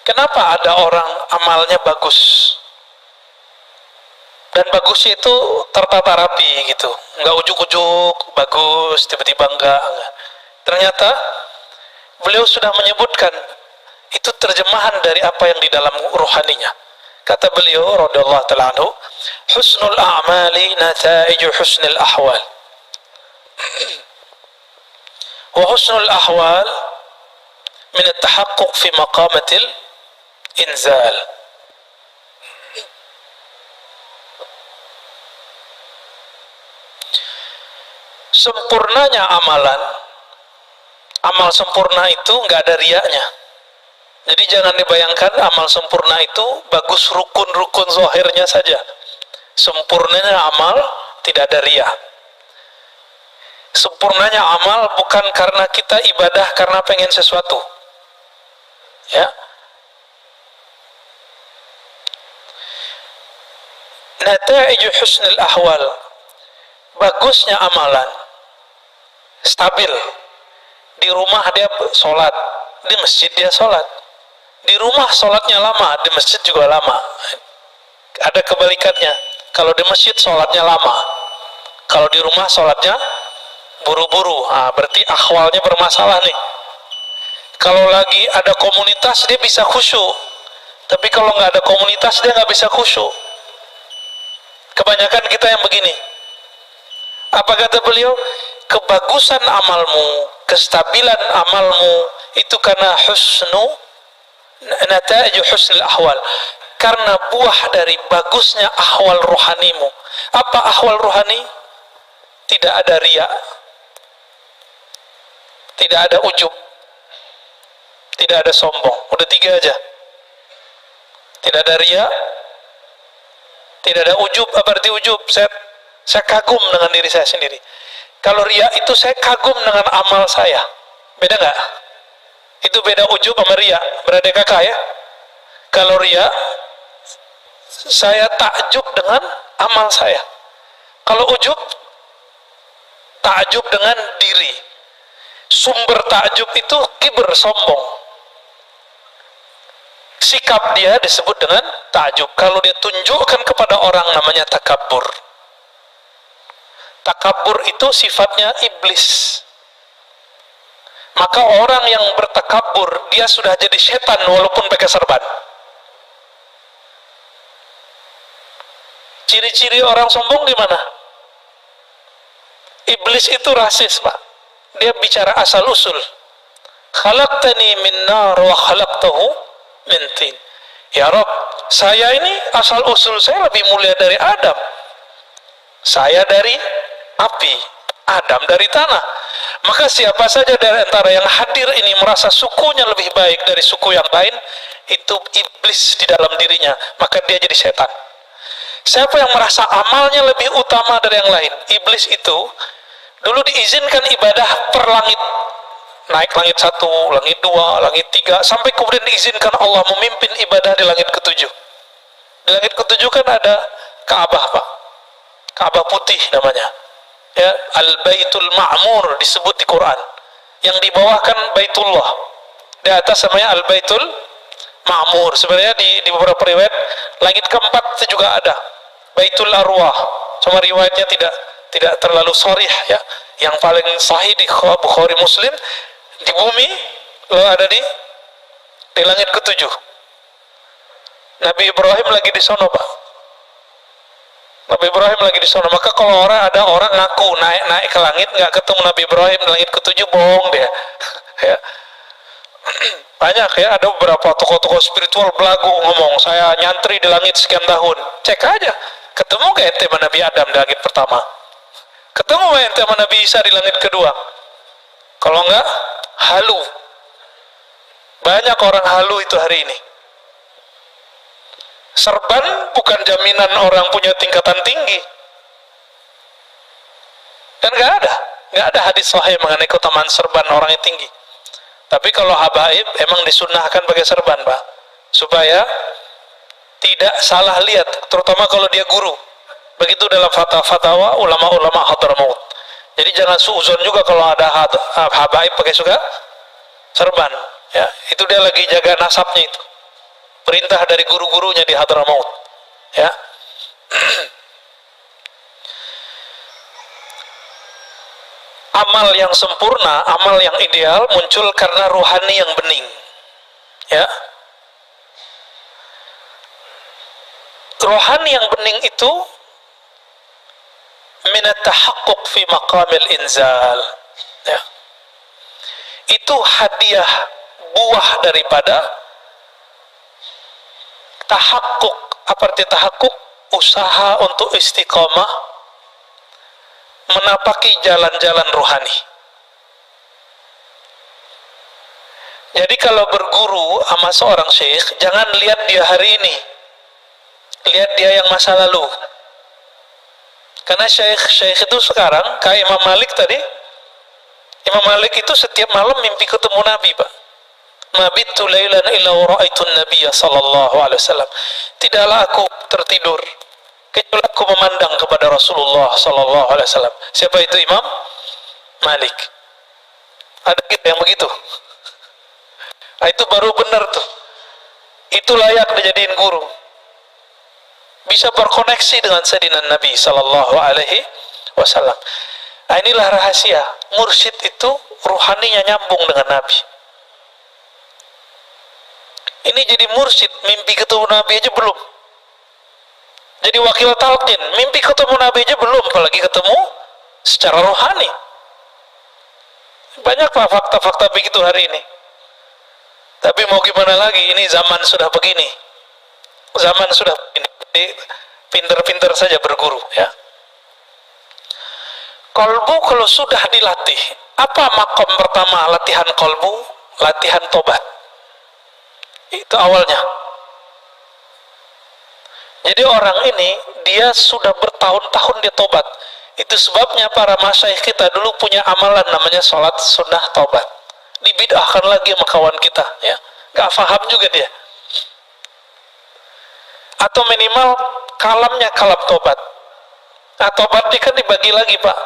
Kenapa ada orang amalnya bagus? Dan bagusnya itu tertata rapi gitu, nggak ujuk-ujuk bagus tiba-tiba enggak. Ternyata beliau sudah menyebutkan itu terjemahan dari apa yang di dalam rohaninya. Kata beliau radhiyallahu ta'ala anhu, husnul a'mali nataiju husnul ahwal, wa husnul ahwal min at-tahaqquq fi maqamatil inzal. Sempurnanya amalan, amal sempurna itu nggak ada riaknya. Jadi jangan dibayangkan amal sempurna itu bagus rukun-rukun zahirnya saja. Sempurnanya amal tidak ada riak. Sempurnanya amal bukan karena kita ibadah karena pengen sesuatu. Ya. Nataiju husnul ahwal. Bagusnya amalan stabil. Di rumah dia sholat, di masjid dia sholat. Di rumah sholatnya lama, di masjid juga lama. Ada kebalikannya. Kalau di masjid sholatnya lama, kalau di rumah sholatnya buru-buru. Berarti akhwalnya bermasalah nih. Kalau lagi ada komunitas dia bisa khusyuk, tapi kalau nggak ada komunitas dia nggak bisa khusyuk. Kebanyakan kita yang begini. Apa kata beliau? Kebagusan amalmu, kestabilan amalmu itu karena nataiju husnul ahwal, karena buah dari bagusnya ahwal rohanimu. Apa ahwal rohani? Tidak ada riya, tidak ada ujub, tidak ada sombong. Udah 3 aja. Tidak ada riya, tidak ada ujub. Apa arti ujub? Saya kagum dengan diri saya sendiri. Kalau riya itu saya kagum dengan amal saya. Beda nggak? Itu beda ujub sama riya. Beradik kakak ya. Kalau riya, saya takjub dengan amal saya. Kalau ujub, takjub dengan diri. Sumber takjub itu kibr, sombong. Sikap dia disebut dengan takjub. Kalau dia tunjukkan kepada orang namanya takabbur. Takabur itu sifatnya iblis. Maka orang yang bertakabur, dia sudah jadi setan walaupun pakai serban. Ciri-ciri orang sombong di mana? Iblis itu rasis, Pak. Dia bicara asal usul. Khalaqtani min nar wa khalaqtahu min tin. Ya Rabb, saya ini asal usul saya lebih mulia dari Adam. Saya dari api, Adam dari tanah. Maka siapa saja dari antara yang hadir ini merasa sukunya lebih baik dari suku yang lain, itu iblis di dalam dirinya, maka dia jadi setan. Siapa yang merasa amalnya lebih utama dari yang lain, iblis itu dulu diizinkan ibadah per langit, naik langit 1, langit 2, langit 3, sampai kemudian diizinkan Allah memimpin ibadah di langit ke-7. Di langit ke-7 kan ada Ka'bah, Pak. Ka'bah putih namanya. Ya, Al-Baitul Ma'mur disebut di Quran. Yang di bawah kan Baitullah. Di atas namanya Al-Baitul Ma'mur. Sebenarnya di beberapa riwayat langit ke-4 itu juga ada Baitul Arwah. Cuma riwayatnya tidak terlalu sharih ya. Yang paling sahih di Bukhari Muslim, di bumi lo ada di langit ke-7. Nabi Ibrahim lagi di sono, Pak. Nabi Ibrahim lagi di sana. Maka kalau ada orang ngaku naik ke langit nggak ketemu Nabi Ibrahim di langit ke-7, bohong dia. Ya. Banyak ya, ada beberapa tokoh-tokoh spiritual belagu ngomong saya nyantri di langit sekian tahun. Cek aja, ketemu gak ente sama Nabi Adam di langit pertama? Ketemu gak ente sama Nabi Isa di langit kedua? Kalau enggak, halu. Banyak orang halu itu hari ini. Serban bukan jaminan orang punya tingkatan tinggi. Kan nggak ada hadis sahih mengenai keutamaan serban orang yang tinggi. Tapi kalau habaib emang disunnahkan pakai serban, Pak, supaya tidak salah lihat, terutama kalau dia guru. Begitu dalam fatwa ulama-ulama Hadramaut. Jadi jangan suuzon juga kalau ada habaib pakai juga serban. Ya, itu dia lagi jaga nasabnya itu. perintah dari guru-gurunya di Hadramaut. Ya. Amal yang sempurna, amal yang ideal muncul karena ruhani yang bening. Ya. Rohani yang bening itu minat tahaqquq fi maqamil inzal. Ya. Itu hadiah buah daripada tahaqquq. Apa arti tahaqquq? Usaha untuk istiqamah menapaki jalan-jalan rohani. Jadi kalau berguru sama seorang syekh, jangan lihat dia hari ini, lihat dia yang masa lalu. Karena syekh itu sekarang kayak Imam Malik tadi. Imam Malik itu setiap malam mimpi ketemu Nabi, Pak. Mabittu lailan illa ra'aitu an-nabiyya sallallahu alaihi wasallam. Tidaklah aku tertidur kecuali aku memandang kepada Rasulullah sallallahu alaihi wasallam. Siapa itu Imam Malik? Ada kita yang begitu? Nah, itu baru benar tuh. Itu layak dijadiin guru. Bisa berkoneksi dengan Sayyidina Nabi sallallahu alaihi wasallam. Nah, inilah rahasia. Mursyid itu ruhaninya nyambung dengan Nabi. Ini jadi mursyid, mimpi ketemu Nabi aja belum. Jadi wakil talqin, mimpi ketemu Nabi aja belum, apalagi ketemu secara rohani. Banyak Pak fakta-fakta begitu hari ini. Tapi mau gimana lagi, ini zaman sudah begini. Zaman sudah begini. Pinter-pinter saja berguru, ya. Kolbu kalau sudah dilatih, apa makom pertama latihan kolbu? Latihan tobat. Itu awalnya. Jadi orang ini, dia sudah bertahun-tahun dia tobat. Itu sebabnya para masyayikh kita dulu punya amalan namanya sholat sunnah tobat. Dibid'ahkan lagi sama kawan kita, ya. Gak paham juga dia. Atau minimal kalamnya kalam tobat. Nah, tobatnya kan dibagi lagi, Pak.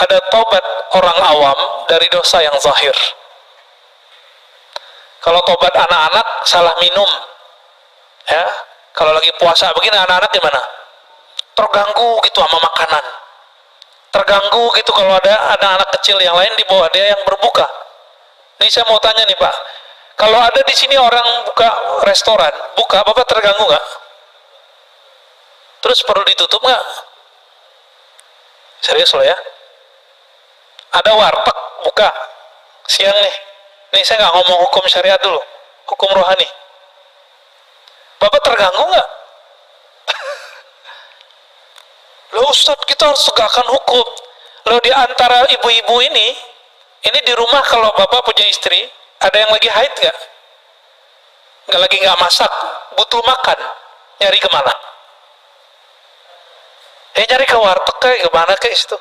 Ada tobat orang awam dari dosa yang zahir. Kalau tobat anak-anak salah minum, ya. Kalau lagi puasa begini anak-anak gimana? Terganggu gitu sama makanan. Terganggu gitu kalau ada anak-anak kecil yang lain di bawah dia yang berbuka. Ini saya mau tanya nih Pak, kalau ada di sini orang buka restoran, buka, Bapak terganggu nggak? Terus perlu ditutup nggak? Serius loh ya? Ada warteg buka siang nih. Nih saya nggak ngomong hukum syariat dulu, hukum rohani. Bapak terganggu nggak? Loh Ustadz, kita harus tegakkan hukum. Loh di antara ibu-ibu ini di rumah kalau Bapak punya istri, ada yang lagi haid nggak? Lagi nggak masak, butuh makan, nyari kemana? Nyari ke warteg kayak kemana kayak situ.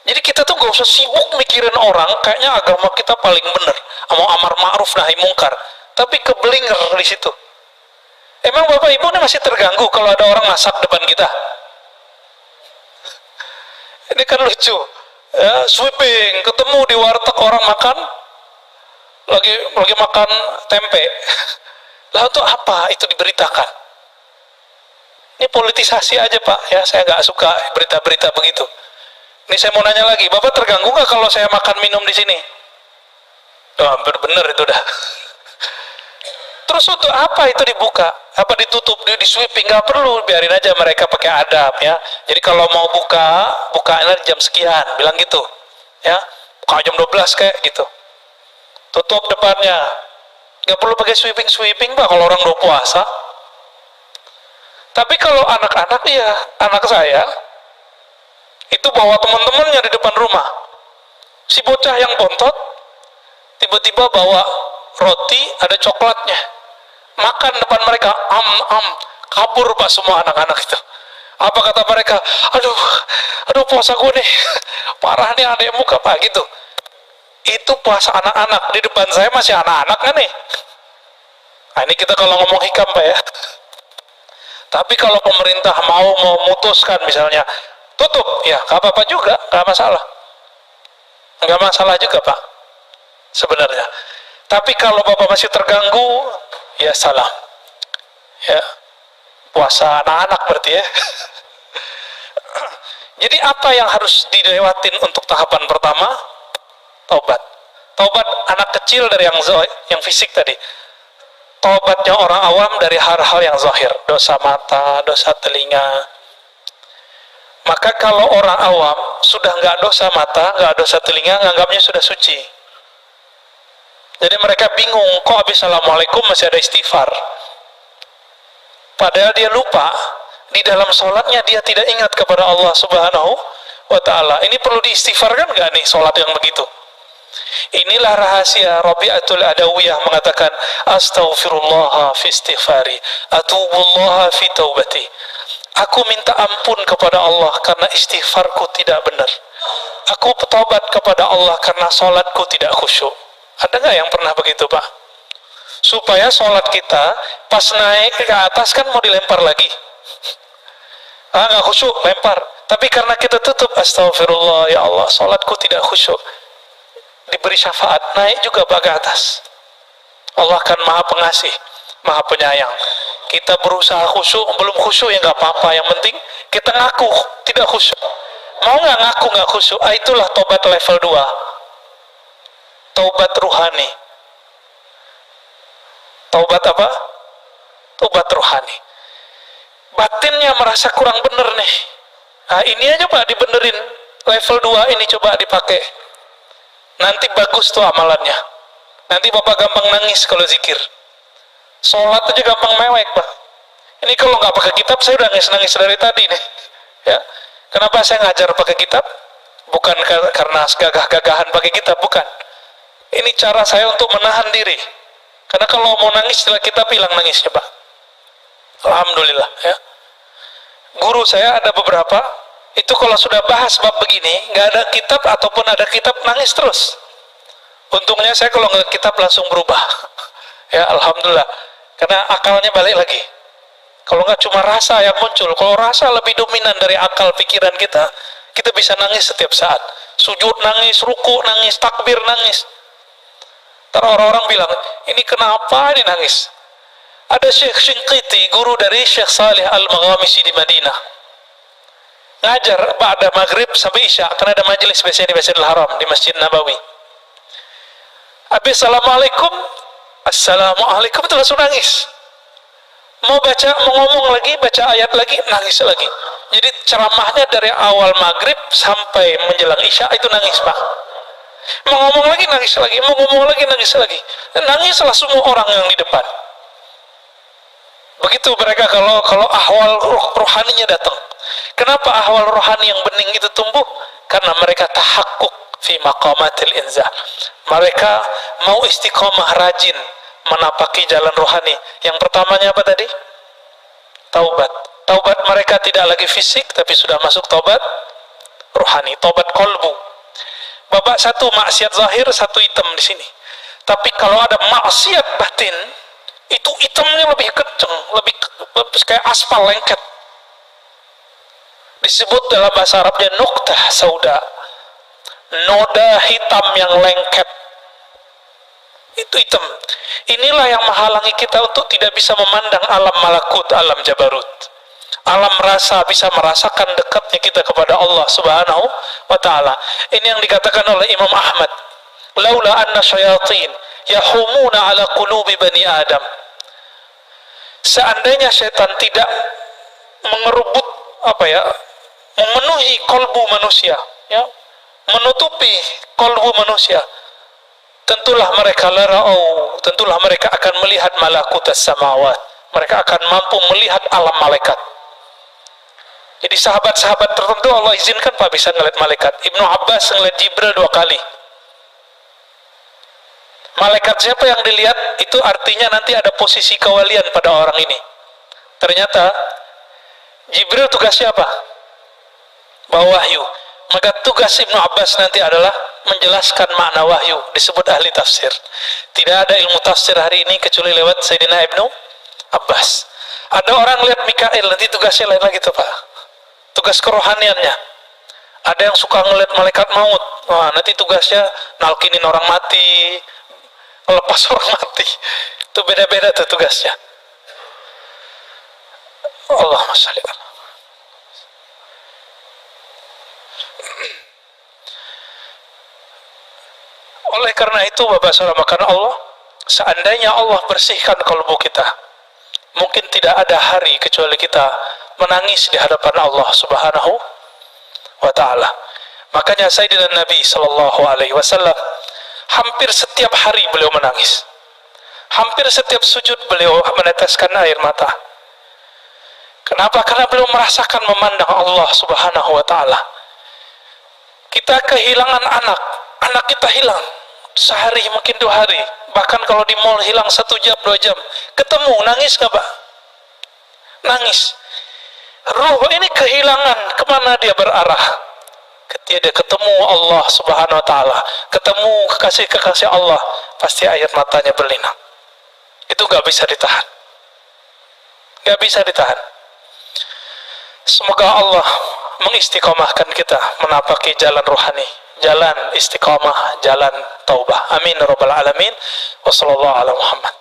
Jadi kita tuh gak usah sibuk mikirin orang, kayaknya agama kita paling bener, mau amar ma'ruf nahi mungkar, tapi kebelinger di situ. Emang Bapak Ibu ini masih terganggu kalau ada orang masak depan kita? Ini kan lucu, ya, sweeping, ketemu di warteg orang makan, lagi makan tempe. Lah untuk apa itu diberitakan? Ini politisasi aja Pak, ya saya nggak suka berita-berita begitu. Ini saya mau nanya lagi, Bapak terganggu nggak kalau saya makan minum di sini? Oh, bener itu dah. Terus untuk apa itu dibuka? Apa ditutup, di sweeping? Nggak perlu, biarin aja mereka pakai adab ya. Jadi kalau mau buka, bukainlah jam sekian, bilang gitu. Ya, buka jam 12 kayak gitu. Tutup depannya. Nggak perlu pakai sweeping Pak kalau orang udah puasa. Tapi kalau anak-anak ya, anak saya itu bawa teman-temannya di depan rumah. Si bocah yang bontot tiba-tiba bawa roti ada coklatnya. Makan depan mereka, kabur Pak semua anak-anak itu. Apa kata mereka? Aduh puasa gue nih, parah nih adek muka Pak gitu. Itu puasa anak-anak, di depan saya masih anak-anak kan nih. Nah ini kita kalau ngomong hikam Pak ya. Tapi kalau pemerintah mau memutuskan misalnya tutup, ya gak apa-apa juga, gak masalah. Gak masalah juga Pak, sebenarnya. Tapi kalau Bapak masih terganggu, ya salam. Ya, puasa anak-anak berarti ya. Jadi apa yang harus dilewatin untuk tahapan pertama? Taubat. Taubat anak kecil dari yang fisik tadi. Taubatnya orang awam dari hal-hal yang zahir, dosa mata, dosa telinga. Maka kalau orang awam sudah nggak dosa mata, nggak dosa telinga, nganggapnya sudah suci. Jadi mereka bingung, kok habis assalamualaikum masih ada istighfar. Padahal dia lupa, di dalam sholatnya dia tidak ingat kepada Allah Subhanahu wa Ta'ala. Ini perlu diistighfarkan nggak nih sholat yang begitu? Inilah rahasia Rabi'atul Adawiyah mengatakan, astaghfirullah fi istighfari, atubullah fi taubati. Aku minta ampun kepada Allah karena istighfarku tidak benar. Aku bertobat kepada Allah karena sholatku tidak khusyuk. Ada nggak yang pernah begitu, Pak? Supaya sholat kita pas naik ke atas kan mau dilempar lagi. Nggak khusyuk, lempar. Tapi karena kita tutup, astagfirullah, ya Allah, sholatku tidak khusyuk. Diberi syafaat, naik juga ke atas. Allah kan maha pengasih, maha penyayang. Kita berusaha khusyuk, belum khusyuk ya nggak apa-apa. Yang penting kita ngaku tidak khusyuk. Mau nggak ngaku nggak khusyuk? Itulah tobat level 2. Taubat ruhani. Taubat apa? Taubat ruhani. Batinnya merasa kurang bener nih. Nah ini aja Pak dibenerin. Level 2 ini coba dipakai. Nanti bagus tuh amalannya. Nanti Bapak gampang nangis kalau zikir. Sholat aja gampang mewek Pak. Ini kalau nggak pakai kitab saya udah nangis-nangis dari tadi nih. Ya. Kenapa saya ngajar pakai kitab? Bukan karena gagah-gagahan pakai kitab, bukan. Ini cara saya untuk menahan diri. Karena kalau mau nangis setelah kitab hilang nangisnya Pak. Alhamdulillah ya. Guru saya ada beberapa, itu kalau sudah bahas bab begini, nggak ada kitab ataupun ada kitab nangis terus. Untungnya saya kalau nggak kitab langsung berubah. Ya Alhamdulillah. Karena akalnya balik lagi. Kalau nggak cuma rasa yang muncul. Kalau rasa lebih dominan dari akal pikiran kita, kita bisa nangis setiap saat. Sujud nangis, ruku nangis, takbir nangis. Ntar orang-orang bilang, ini kenapa ini nangis? Ada Syekh Shinqiti, guru dari Syekh Salih Al-Maghamisi di Madinah. Ngajar pada maghrib sampai isya, karena ada majelis biasanya di Masjidil Haram, di Masjid Nabawi. Habis assalamualaikum, assalamualaikum itu langsung nangis. Mau ngomong lagi, baca ayat lagi, nangis lagi. Jadi ceramahnya dari awal maghrib sampai menjelang isya itu nangis Pak. Mau ngomong lagi, nangis lagi. Mau ngomong lagi, nangis lagi. Dan nangislah semua orang yang di depan. Begitu mereka kalau ahwal rohaninya datang. Kenapa ahwal rohani yang bening itu tumbuh? Karena mereka tahakkuk fi maqamatil inzal. Mereka mau istiqomah rajin menapaki jalan rohani. Yang pertamanya apa tadi? Taubat. Taubat mereka tidak lagi fisik, tapi sudah masuk taubat rohani, taubat kolbu. Babak satu maksiat zahir, satu hitam di sini. Tapi kalau ada maksiat batin, itu hitamnya lebih kenceng, lebih kayak aspal lengket. Disebut dalam bahasa Arabnya nuktah sauda, noda hitam yang lengket. Itu hitam. Inilah yang menghalangi kita untuk tidak bisa memandang alam malakut, alam jabarut, alam rasa, bisa merasakan dekatnya kita kepada Allah Subhanahu wa Ta'ala. Ini yang dikatakan oleh Imam Ahmad, laula anna syayatin yahumuna ala qulubi bani Adam. Seandainya syaitan tidak mengerebut memenuhi kolbu manusia, ya, menutupi kolbu manusia, tentulah mereka akan melihat malakutas samawat. Mereka akan mampu melihat alam malaikat. Jadi sahabat-sahabat tertentu Allah izinkan Pak bisa ngeliat malaikat. Ibnu Abbas ngeliat Jibril 2 kali. Malaikat siapa yang dilihat? Itu artinya nanti ada posisi kewalian pada orang ini. Ternyata Jibril tugasnya apa? Bawa wahyu. Maka tugas Ibnu Abbas nanti adalah menjelaskan makna wahyu. Disebut ahli tafsir. Tidak ada ilmu tafsir hari ini kecuali lewat Sayyidina Ibnu Abbas. Ada orang lihat Mikail, nanti tugasnya lain lagi tuh Pak. Tugas kerohaniannya. Ada yang suka ngeliat malaikat maut. Wah, nanti tugasnya nalkinin orang mati, lepas orang mati. Itu beda-beda tuh tugasnya. Allahumma shalli ala. Oleh karena itu, Bapak Saudara makan Allah, seandainya Allah bersihkan kalbu kita, mungkin tidak ada hari kecuali kita menangis di hadapan Allah Subhanahu wa ta'ala. Makanya Sayyidina Nabi Sallallahu Alaihi Wasallam hampir setiap hari beliau menangis, hampir setiap sujud beliau meneteskan air mata. Kenapa? Karena beliau merasakan memandang Allah Subhanahu wa ta'ala. Kita kehilangan anak, anak kita hilang sehari, mungkin 2 hari, bahkan kalau di mall hilang 1 jam 2 jam, ketemu, nangis gak Pak? Nangis. Ruh ini kehilangan, kemana dia berarah? Ketika dia ketemu Allah Subhanahu wa ta'ala, ketemu kekasih-kekasih Allah, pasti air matanya berlinang. Itu gak bisa ditahan, gak bisa ditahan. Semoga Allah mengistiqomahkan kita menapaki jalan rohani, jalan istiqomah, jalan taubah. Amin ya rabbal alamin. Wassallallahu ala Muhammad.